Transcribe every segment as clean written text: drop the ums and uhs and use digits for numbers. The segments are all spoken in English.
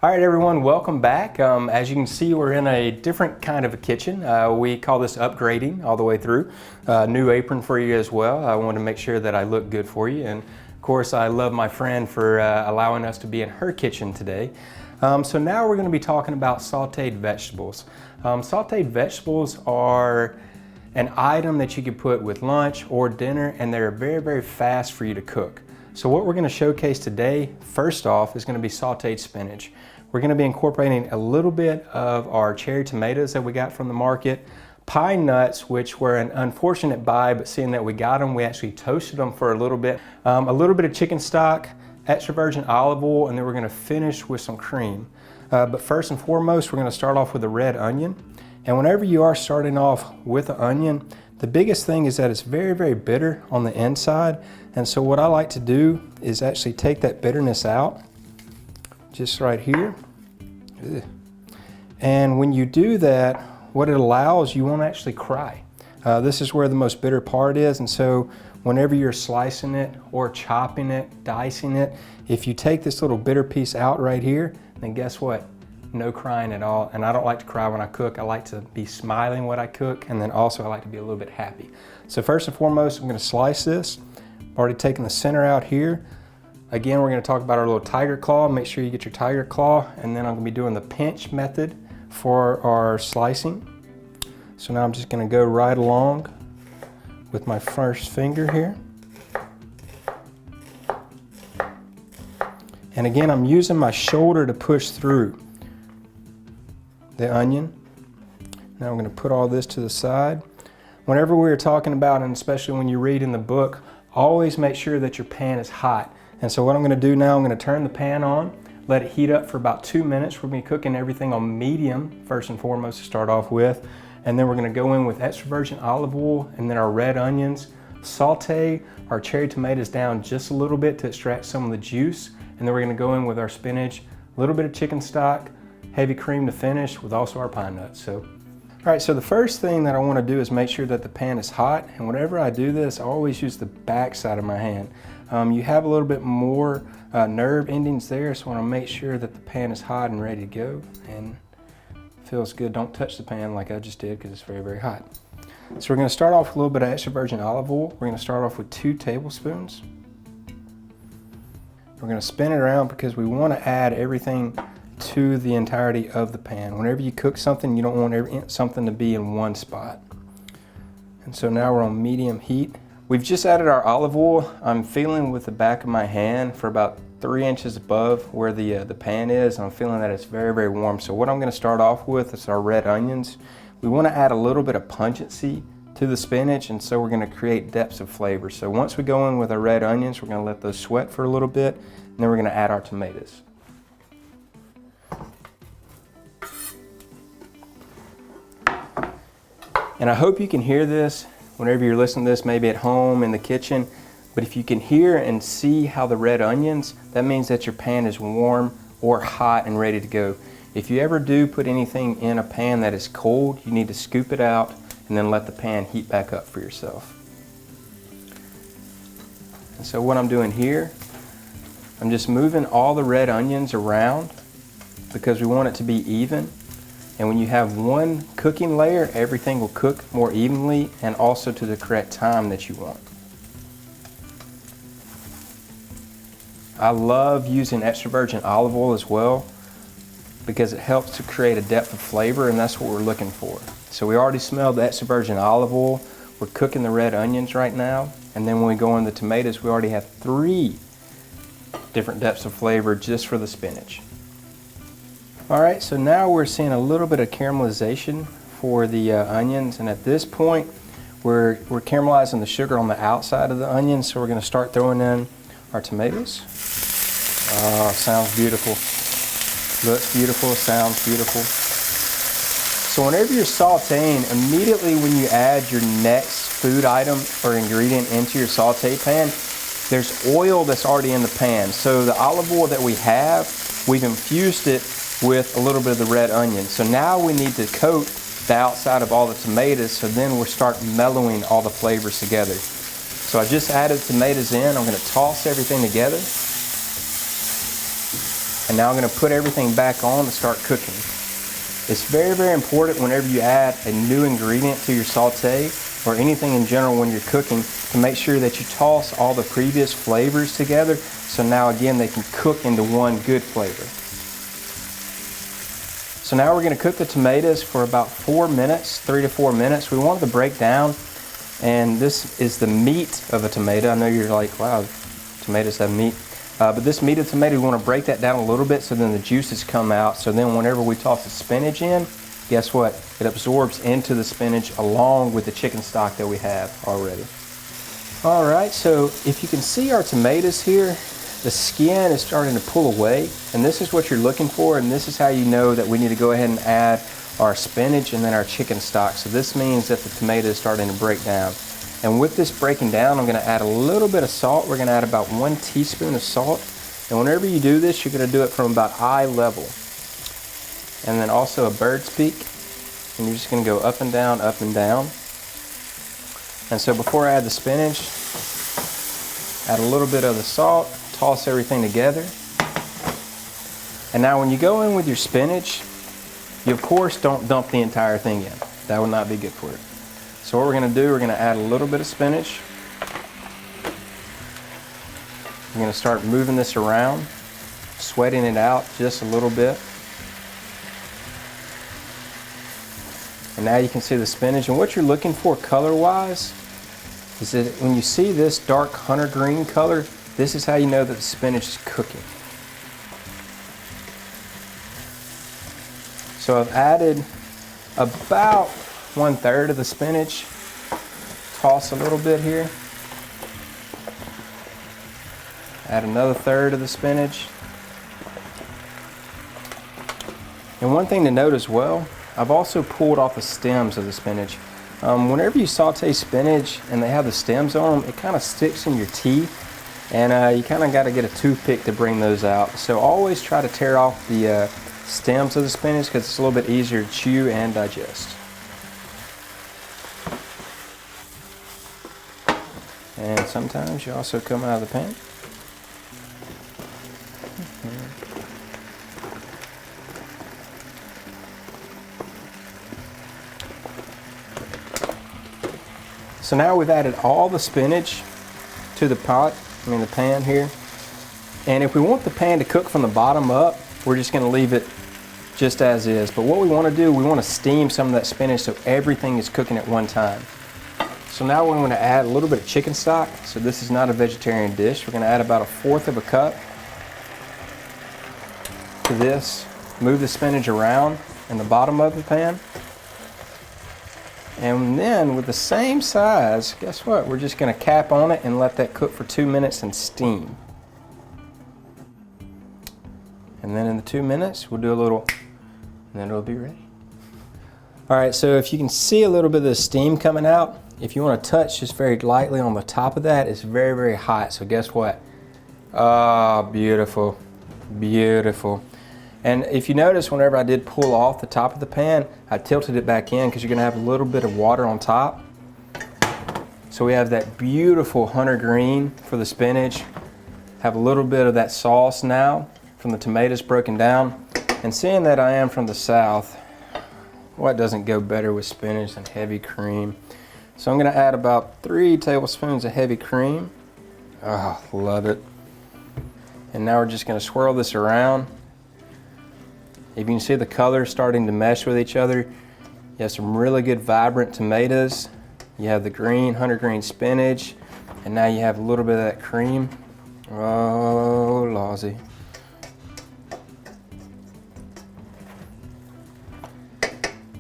All right, everyone, welcome back. As you can see, we're in a different kind of a kitchen. We call this upgrading all the way through. New apron for you as well. I want to make sure that I look good for you. And of course, I love my friend for allowing us to be in her kitchen today. So now we're going to be talking about sauteed vegetables. Sauteed vegetables are an item that you can put with lunch or dinner, and they're very, very fast for you to cook. So what we're going to showcase today, first off, is going to be sauteed spinach. We're going to be incorporating a little bit of our cherry tomatoes that we got from the market, pine nuts, which were an unfortunate buy, but seeing that we got them, we actually toasted them for a little bit of chicken stock, extra virgin olive oil, and then we're going to finish with some cream. But first and foremost, we're going to start off with a red onion. And whenever you are starting off with an onion, the biggest thing is that it's very, very bitter on the inside. And so what I like to do is actually take that bitterness out, just right here. And when you do that, what it allows, you won't actually cry. This is where the most bitter part is. And so whenever you're slicing it or chopping it, dicing it, if you take this little bitter piece out right here, then guess what? No crying at all. And I don't like to cry when I cook. I like to be smiling when I cook, and then also I like to be a little bit happy. So first and foremost, I'm going to slice this. I've already taken the center out here. Again, we're going to talk about our little tiger claw. Make sure you get your tiger claw, and then I'm going to be doing the pinch method for our slicing. So now I'm just going to go right along with my first finger here. And again, I'm using my shoulder to push through the onion. Now I'm going to put all this to the side. Whenever we're talking about, and especially when you read in the book, always make sure that your pan is hot. And so what I'm going to do now, I'm going to turn the pan on, let it heat up for about 2 minutes. We're going to be cooking everything on medium, first and foremost, to start off with. And then we're going to go in with extra virgin olive oil and then our red onions. Saute our cherry tomatoes down just a little bit to extract some of the juice. And then we're going to go in with our spinach, a little bit of chicken stock, heavy cream to finish, with also our pine nuts. So, all right, so the first thing that I want to do is make sure that the pan is hot. And whenever I do this, I always use the back side of my hand. You have a little bit more nerve endings there, so I want to make sure that the pan is hot and ready to go. And feels good. Don't touch the pan like I just did, because it's very, very hot. So we're going to start off with a little bit of extra virgin olive oil. We're going to start off with 2 tablespoons. We're going to spin it around because we want to add everything to the entirety of the pan. Whenever you cook something, you don't want something to be in one spot. And so now we're on medium heat. We've just added our olive oil. I'm feeling with the back of my hand for about 3 inches above where the pan is. I'm feeling that it's very, very warm. So what I'm going to start off with is our red onions. We want to add a little bit of pungency to the spinach, and so we're going to create depths of flavor. So once we go in with our red onions, we're going to let those sweat for a little bit, and then we're going to add our tomatoes. And I hope you can hear this whenever you're listening to this, maybe at home, in the kitchen. But if you can hear and see how the red onions, that means that your pan is warm or hot and ready to go. If you ever do put anything in a pan that is cold, you need to scoop it out and then let the pan heat back up for yourself. And so what I'm doing here, I'm just moving all the red onions around because we want it to be even. And when you have one cooking layer, everything will cook more evenly and also to the correct time that you want. I love using extra virgin olive oil as well because it helps to create a depth of flavor, and that's what we're looking for. So we already smelled the extra virgin olive oil. We're cooking the red onions right now. And then when we go in the tomatoes, we already have 3 different depths of flavor just for the spinach. All right, so now we're seeing a little bit of caramelization for the onions, and at this point, we're caramelizing the sugar on the outside of the onions, so we're gonna start throwing in our tomatoes. Oh, sounds beautiful. Looks beautiful, sounds beautiful. So whenever you're sauteing, immediately when you add your next food item or ingredient into your saute pan, there's oil that's already in the pan. So the olive oil that we have, we've infused it with a little bit of the red onion. So now we need to coat the outside of all the tomatoes, so then we'll start mellowing all the flavors together. So I just added tomatoes in. I'm going to toss everything together. And now I'm going to put everything back on and start cooking. It's very, very important whenever you add a new ingredient to your saute or anything in general when you're cooking to make sure that you toss all the previous flavors together, so now again they can cook into one good flavor. So now we're going to cook the tomatoes for about 4 minutes, 3 to 4 minutes. We want it to break down, and this is the meat of a tomato. I know you're like, wow, tomatoes have meat. But this meat of the tomato, we want to break that down a little bit so then the juices come out. So then whenever we toss the spinach in, guess what? It absorbs into the spinach along with the chicken stock that we have already. All right, so if you can see our tomatoes here, the skin is starting to pull away, and this is what you're looking for, and this is how you know that we need to go ahead and add our spinach and then our chicken stock. So this means that the tomato is starting to break down. And with this breaking down, I'm going to add a little bit of salt. We're going to add about 1 teaspoon of salt. And whenever you do this, you're going to do it from about eye level. And then also a bird's beak. And you're just going to go up and down, up and down. And so before I add the spinach, add a little bit of the salt, toss everything together. And now when you go in with your spinach, you of course don't dump the entire thing in. That would not be good for it. So what we're going to do, we're going to add a little bit of spinach. We're going to start moving this around, sweating it out just a little bit. And now you can see the spinach. And what you're looking for color-wise is that when you see this dark hunter green color, this is how you know that the spinach is cooking. So I've added about 1/3 of the spinach. Toss a little bit here. Add another 1/3 of the spinach. And one thing to note as well, I've also pulled off the stems of the spinach. Whenever you saute spinach and they have the stems on them, it kind of sticks in your teeth, and you kind of got to get a toothpick to bring those out. So always try to tear off the stems of the spinach because it's a little bit easier to chew and digest. And sometimes you also come out of the pan. So now we've added all the spinach to the the pan here. And if we want the pan to cook from the bottom up, we're just going to leave it just as is. But what we want to do, we want to steam some of that spinach so everything is cooking at one time. So now we're going to add a little bit of chicken stock. So this is not a vegetarian dish. We're going to add about 1/4 of a cup to this. Move the spinach around in the bottom of the pan. And then with the same size, guess what? We're just going to cap on it and let that cook for 2 minutes and steam. And then in the 2 minutes, we'll do a little, and then it'll be ready. All right, so if you can see a little bit of the steam coming out, if you want to touch just very lightly on the top of that, it's very, very hot. So guess what? Oh, beautiful, beautiful. And if you notice, whenever I did pull off the top of the pan, I tilted it back in because you're going to have a little bit of water on top. So we have that beautiful hunter green for the spinach. Have a little bit of that sauce now from the tomatoes broken down. And seeing that I am from the South, what doesn't go better with spinach than heavy cream? So I'm going to add about 3 tablespoons of heavy cream. Oh, love it. And now we're just going to swirl this around. If you can see the colors starting to mesh with each other, you have some really good vibrant tomatoes. You have the green, hunter green spinach, and now you have a little bit of that cream. Oh, lousy.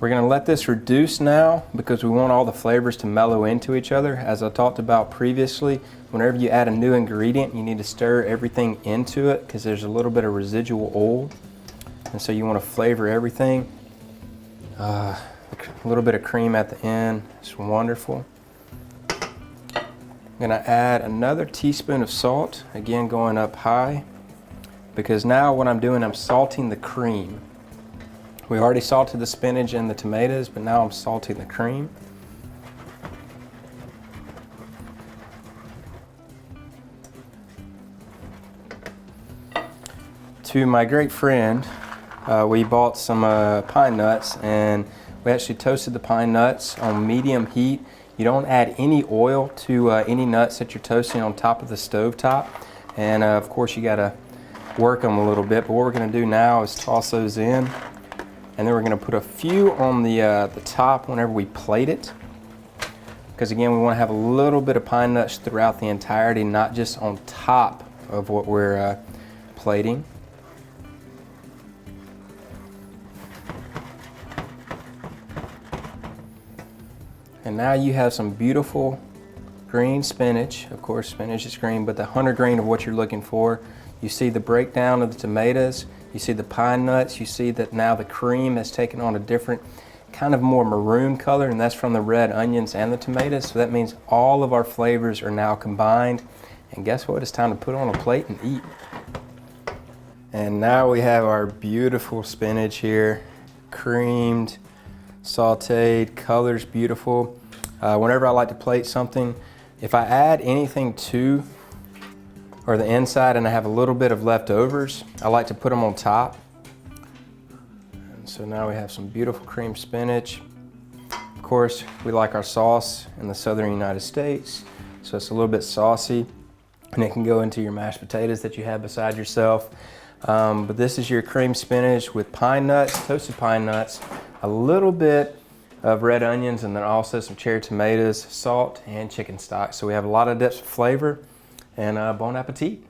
We're going to let this reduce now because we want all the flavors to mellow into each other. As I talked about previously, whenever you add a new ingredient, you need to stir everything into it because there's a little bit of residual oil. And so you want to flavor everything. A little bit of cream at the end. It's wonderful. I'm going to add another teaspoon of salt, again going up high, because now what I'm doing, I'm salting the cream. We already salted the spinach and the tomatoes, but now I'm salting the cream. to my great friend, we bought some pine nuts, and we actually toasted the pine nuts on medium heat. You don't add any oil to any nuts that you're toasting on top of the stove top. And of course you gotta work them a little bit, but what we're gonna do now is toss those in, and then we're gonna put a few on the top whenever we plate it. Because again, we wanna have a little bit of pine nuts throughout the entirety, not just on top of what we're plating. And now you have some beautiful green spinach. Of course, spinach is green, but the hunter green of what you're looking for. You see the breakdown of the tomatoes, you see the pine nuts, you see that now the cream has taken on a different kind of more maroon color, and that's from the red onions and the tomatoes. So that means all of our flavors are now combined. And guess what? It's time to put on a plate and eat. And now we have our beautiful spinach here, creamed, sauteed, colors beautiful. Whenever I like to plate something, if I add anything to or the inside and I have a little bit of leftovers, I like to put them on top. And so now we have some beautiful creamed spinach. Of course, we like our sauce in the southern United States, so it's a little bit saucy, and it can go into your mashed potatoes that you have beside yourself. But this is your creamed spinach with pine nuts, toasted pine nuts, a little bit of red onions, and then also some cherry tomatoes, salt, and chicken stock. So we have a lot of depth of flavor, and bon appetit.